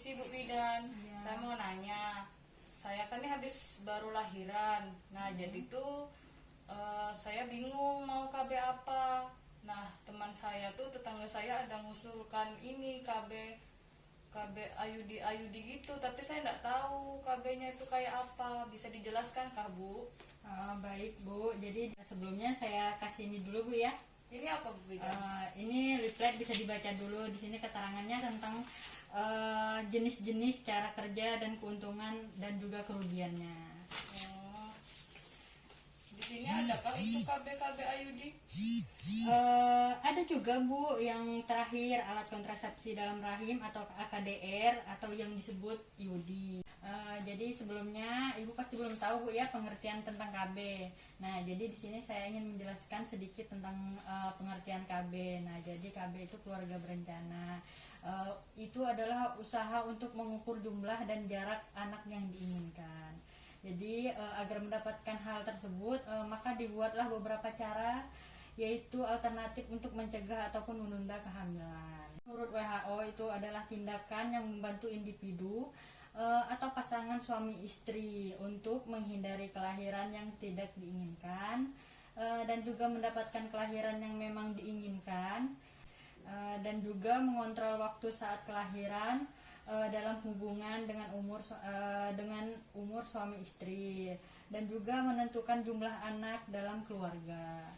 Permisi Bu Bidan, Ya. saya mau nanya. Saya kan ini habis baru lahiran. Nah, jadi tuh saya bingung mau KB apa. Nah, teman saya tuh, tetangga saya ada ngusulkan ini KB IUD gitu, tapi saya nggak tahu KB-nya itu kayak apa. Bisa dijelaskan kah Bu? Baik Bu, jadi sebelumnya saya kasih ini dulu Bu ya. Ini apa Bu Bidan? Ini leaflet bisa dibaca dulu. Di sini keterangannya tentang jenis-jenis cara kerja dan keuntungan dan juga kerugiannya. Oh, di sini adakah itu KB IUD? Ada juga Bu yang terakhir alat kontrasepsi dalam rahim atau AKDR atau yang disebut IUD. Jadi sebelumnya Ibu pasti belum tahu Bu ya pengertian tentang KB. Nah, jadi di sini saya ingin menjelaskan sedikit tentang pengertian KB. Nah, jadi KB itu keluarga berencana. Itu adalah usaha untuk mengukur jumlah dan jarak anak yang diinginkan. Jadi agar mendapatkan hal tersebut, maka dibuatlah beberapa cara, yaitu alternatif untuk mencegah ataupun menunda kehamilan. Menurut WHO itu adalah tindakan yang membantu individu atau pasangan suami istri untuk menghindari kelahiran yang tidak diinginkan dan juga mendapatkan kelahiran yang memang diinginkan, dan juga mengontrol waktu saat kelahiran dalam hubungan dengan umur suami istri, dan juga menentukan jumlah anak dalam keluarga.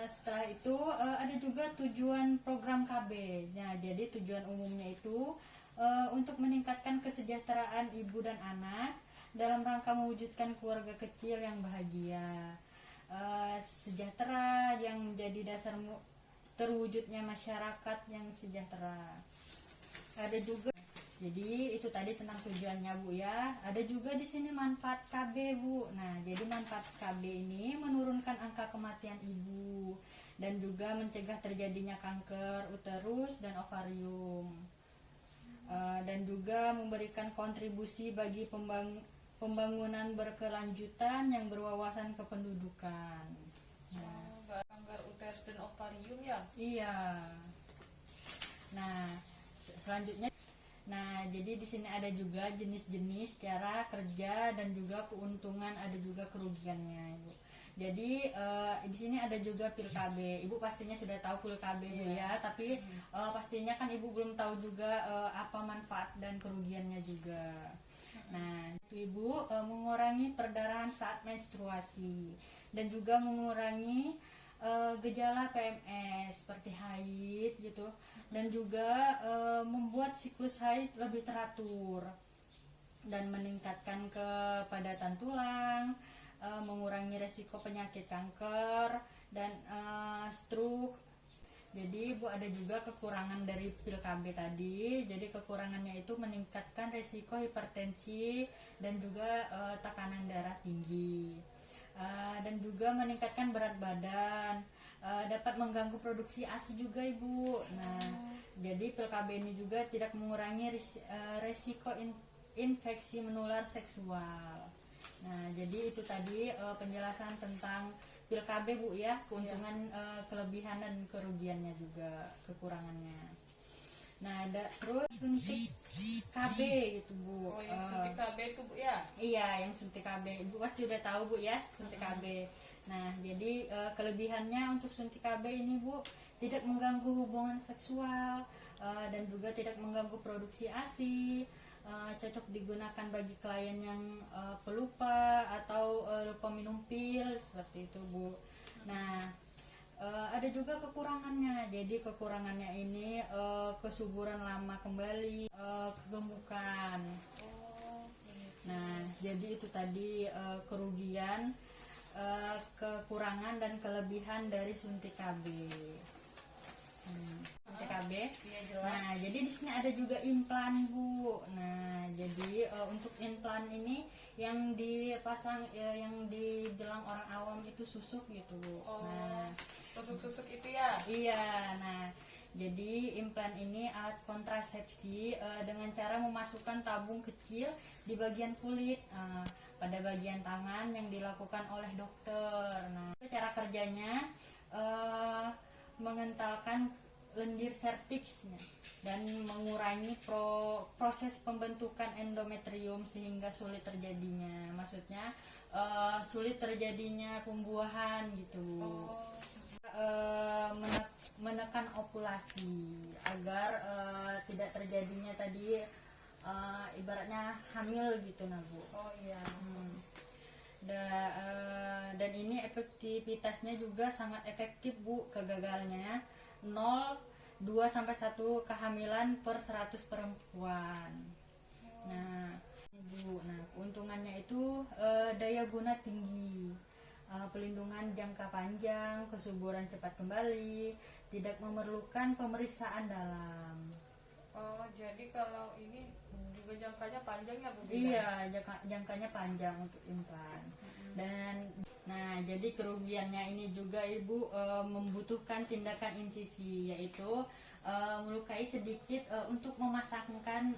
Setelah itu ada juga tujuan program KB. Nah, jadi tujuan umumnya itu untuk meningkatkan kesejahteraan ibu dan anak dalam rangka mewujudkan keluarga kecil yang bahagia, sejahtera, yang menjadi dasar terwujudnya masyarakat yang sejahtera. Ada juga, jadi itu tadi tentang tujuannya Bu ya. Ada juga di sini manfaat KB Bu. Nah, jadi manfaat KB ini menurunkan angka kematian ibu dan juga mencegah terjadinya kanker uterus dan ovarium, dan juga memberikan kontribusi bagi pembangunan berkelanjutan yang berwawasan kependudukan. Nah, Kanker uterus dan ovarium ya? iya. Nah, selanjutnya, nah jadi di sini ada juga jenis-jenis cara kerja dan juga keuntungan, ada juga kerugiannya, Ibu. Jadi di sini ada juga pil KB. Ibu pastinya sudah tahu pil KB Bu ya, tapi pastinya kan Ibu belum tahu juga apa manfaat dan kerugiannya juga. Nah, itu Ibu mengurangi perdarahan saat menstruasi dan juga mengurangi gejala PMS seperti haid gitu, dan juga membuat siklus haid lebih teratur dan meningkatkan kepadatan tulang, mengurangi resiko penyakit kanker dan stroke. Jadi Bu, ada juga kekurangan dari pil KB tadi. Jadi kekurangannya itu meningkatkan resiko hipertensi dan juga tekanan darah tinggi, dan juga meningkatkan berat badan, dapat mengganggu produksi ASI juga Ibu. Nah, jadi pil KB ini juga tidak mengurangi resiko infeksi menular seksual. Nah, jadi itu tadi penjelasan tentang pil KB Bu ya, keuntungan, kelebihan dan kerugiannya juga, kekurangannya. Nah, ada terus suntik KB gitu Bu. Oh, yang suntik KB itu Bu ya? Iya, yang suntik KB. Ibu pasti udah tahu Bu ya, suntik KB. Nah, jadi kelebihannya untuk suntik KB ini Bu, tidak mengganggu hubungan seksual, dan juga tidak mengganggu produksi ASI. Cocok digunakan bagi klien yang pelupa atau lupa minum pil seperti itu Bu. Nah, ada juga kekurangannya. Jadi kekurangannya ini kesuburan lama kembali, kegemukan. Nah, jadi itu tadi kerugian, kekurangan dan kelebihan dari suntik KB. Suntik KB. Iya, jelas. Nah, jadi di sini ada juga implan Bu. Nah, jadi untuk implan ini yang dipasang, yang dibilang orang awam itu susuk gitu Bu. Oh, Nah, susuk-susuk itu ya? iya. Nah, jadi implan ini alat kontrasepsi dengan cara memasukkan tabung kecil di bagian kulit, pada bagian tangan, yang dilakukan oleh dokter. Nah, cara kerjanya mengentalkan lendir serviksnya dan mengurangi proses pembentukan endometrium sehingga sulit terjadinya, maksudnya sulit terjadinya pembuahan gitu Bu. Menekan ovulasi agar tidak terjadinya tadi ibaratnya hamil gitu nah Bu. Oh iya. Dan ini efektivitasnya juga sangat efektif Bu, kegagalannya 0,2-1 kehamilan per 100 perempuan. Nah Bu, nah keuntungannya itu daya guna tinggi, pelindungan jangka panjang, kesuburan cepat kembali, tidak memerlukan pemeriksaan dalam. Oh, jadi kalau ini juga jangkanya panjang ya Bu? Iya, jangkanya panjang untuk implan. Dan nah, jadi kerugiannya ini juga Ibu membutuhkan tindakan insisi, yaitu melukai sedikit untuk memasangkan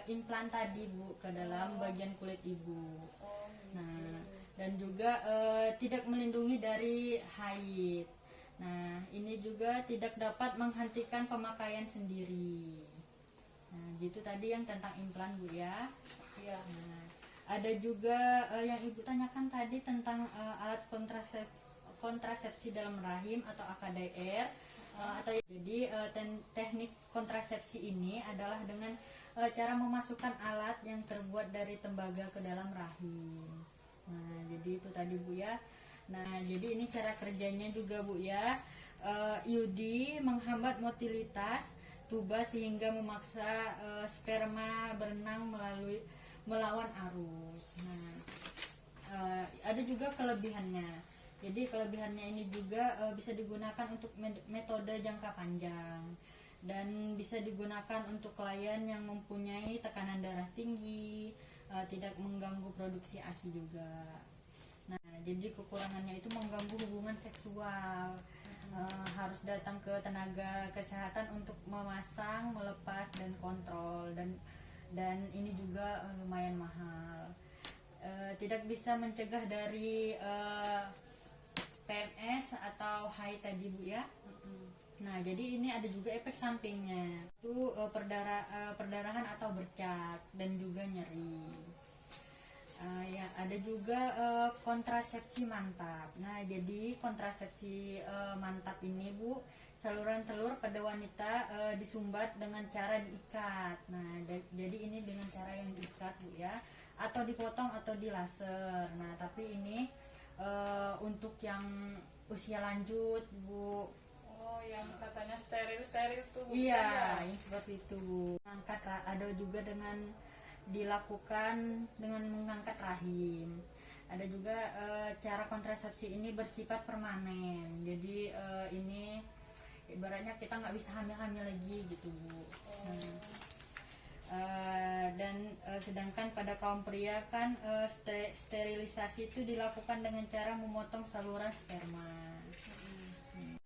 implan tadi Bu ke dalam bagian kulit Ibu. Nah, dan juga tidak melindungi dari haid. Nah, ini juga tidak dapat menghentikan pemakaian sendiri. Nah, gitu tadi yang tentang implan Bu ya. Iya. Nah, ada juga yang Ibu tanyakan tadi tentang alat kontrasepsi dalam rahim atau AKDR. Jadi teknik kontrasepsi ini adalah dengan cara memasukkan alat yang terbuat dari tembaga ke dalam rahim. Nah, jadi itu tadi Bu ya. Nah, jadi ini cara kerjanya juga Bu ya. IUD menghambat motilitas tuba sehingga memaksa sperma berenang melawan arus. Nah, ada juga kelebihannya. Jadi kelebihannya ini juga bisa digunakan untuk metode jangka panjang dan bisa digunakan untuk klien yang mempunyai tekanan darah tinggi, tidak mengganggu produksi ASI juga. Nah, jadi kekurangannya itu mengganggu hubungan seksual. Harus datang ke tenaga kesehatan untuk memasang, melepas dan kontrol, dan ini juga lumayan mahal. Tidak bisa mencegah dari PMS atau haid tadi Bu ya. Nah, jadi ini ada juga efek sampingnya, itu perdarahan atau bercak dan juga nyeri. Ya, ada juga kontrasepsi mantap. Nah, jadi kontrasepsi mantap ini Bu, saluran telur pada wanita disumbat dengan cara diikat. Nah, jadi ini dengan cara yang diikat Bu ya, atau dipotong atau dilaser. Nah, tapi ini untuk yang usia lanjut Bu. Oh, yang katanya steril tuh Bu. Iya, yang seperti itu Bu. Ada juga dengan dilakukan dengan mengangkat rahim. Ada juga cara kontrasepsi ini bersifat permanen. Jadi ini ibaratnya kita nggak bisa hamil-hamil lagi gitu Bu. Dan sedangkan pada kaum pria kan sterilisasi itu dilakukan dengan cara memotong saluran sperma.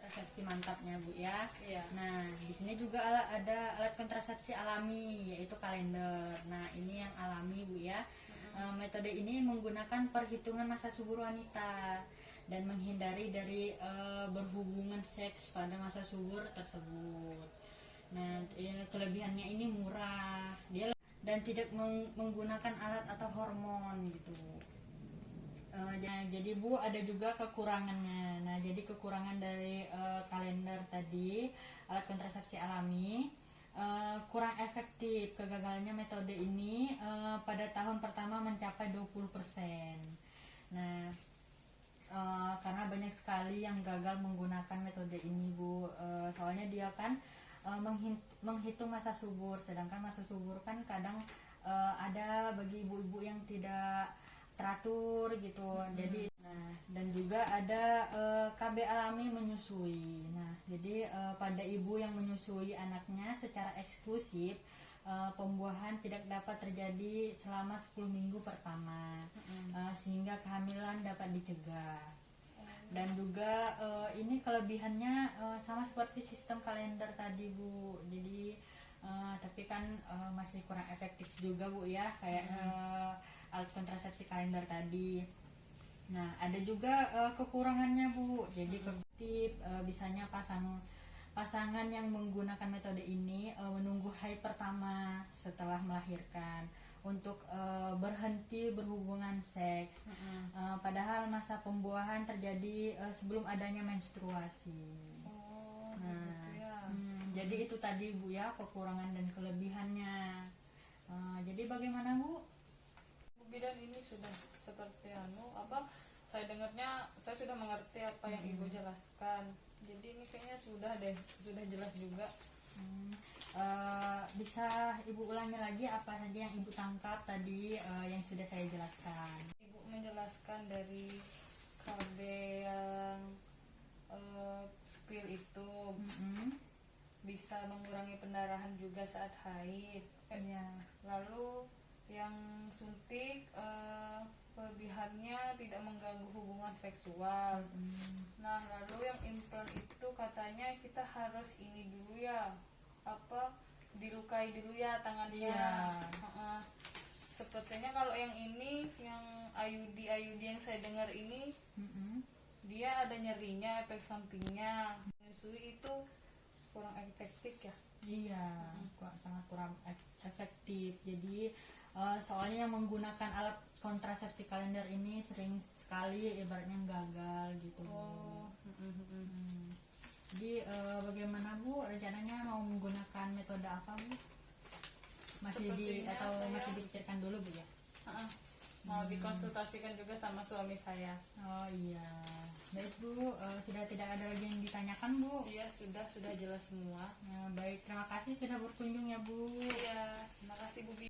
Kontrasepsi mantapnya Bu ya. Iya. Nah, di sini juga ada alat kontrasepsi alami yaitu kalender. Nah, ini yang alami Bu ya. Metode ini menggunakan perhitungan masa subur wanita dan menghindari dari berhubungan seks pada masa subur tersebut. Nah, kelebihannya ini murah, dia dan tidak menggunakan alat atau hormon gitu. Jadi Bu, ada juga kekurangannya. Nah, jadi kekurangan dari kalender tadi, alat kontrasepsi alami, kurang efektif. Kegagalannya metode ini pada tahun pertama mencapai 20%. Nah, karena banyak sekali yang gagal menggunakan metode ini Bu. Soalnya dia kan menghitung masa subur, sedangkan masa subur kan kadang ada bagi ibu-ibu yang tidak teratur gitu. Jadi dan juga ada KB alami menyusui. Nah, jadi pada ibu yang menyusui anaknya secara eksklusif, pembuahan tidak dapat terjadi selama 10 minggu pertama, sehingga kehamilan dapat dicegah. Dan juga ini kelebihannya sama seperti sistem kalender tadi Bu. Jadi tapi kan masih kurang efektif juga Bu ya, kayak alat kontrasepsi kalender tadi. Nah, ada juga kekurangannya Bu. Jadi bisanya pasang pasangan yang menggunakan metode ini menunggu hari pertama setelah melahirkan untuk berhenti berhubungan seks. Padahal masa pembuahan terjadi sebelum adanya menstruasi. Oh, Nah, gitu ya. jadi itu tadi Bu ya, kekurangan dan kelebihannya. Jadi bagaimana Bu? Bu Bidan ini sudah seperti apa? Saya dengarnya, saya sudah mengerti apa yang Ibu jelaskan. Jadi ini kayaknya sudah jelas juga. Bisa Ibu ulangi lagi apa saja yang Ibu tangkap tadi yang sudah saya jelaskan? Ibu menjelaskan dari KB yang pil itu bisa mengurangi pendarahan juga saat haid. Iya. Lalu yang suntik kelebihannya tidak mengganggu hubungan seksual. Nah, lalu yang implan itu katanya kita harus ini dulu ya, apa, dilukai dulu ya tangannya. Iya. Sepertinya kalau yang ini, yang IUD yang saya dengar ini, dia ada nyerinya, efek sampingnya. Menyusui itu kurang efektif ya. Iya, sangat kurang efektif. Jadi soalnya yang menggunakan alat kontrasepsi kalender ini sering sekali ibaratnya gagal gitu. Jadi bagaimana Bu rencananya mau menggunakan metode apa Bu? Sepertinya masih saya- dipikirkan dulu Bu ya? Mau dikonsultasikan juga sama suami saya. Oh iya, baik Bu, sudah tidak ada lagi yang ditanyakan Bu. Iya, sudah jelas semua. Baik, terima kasih sudah berkunjung ya Bu. Iya, terima kasih Bu Bi.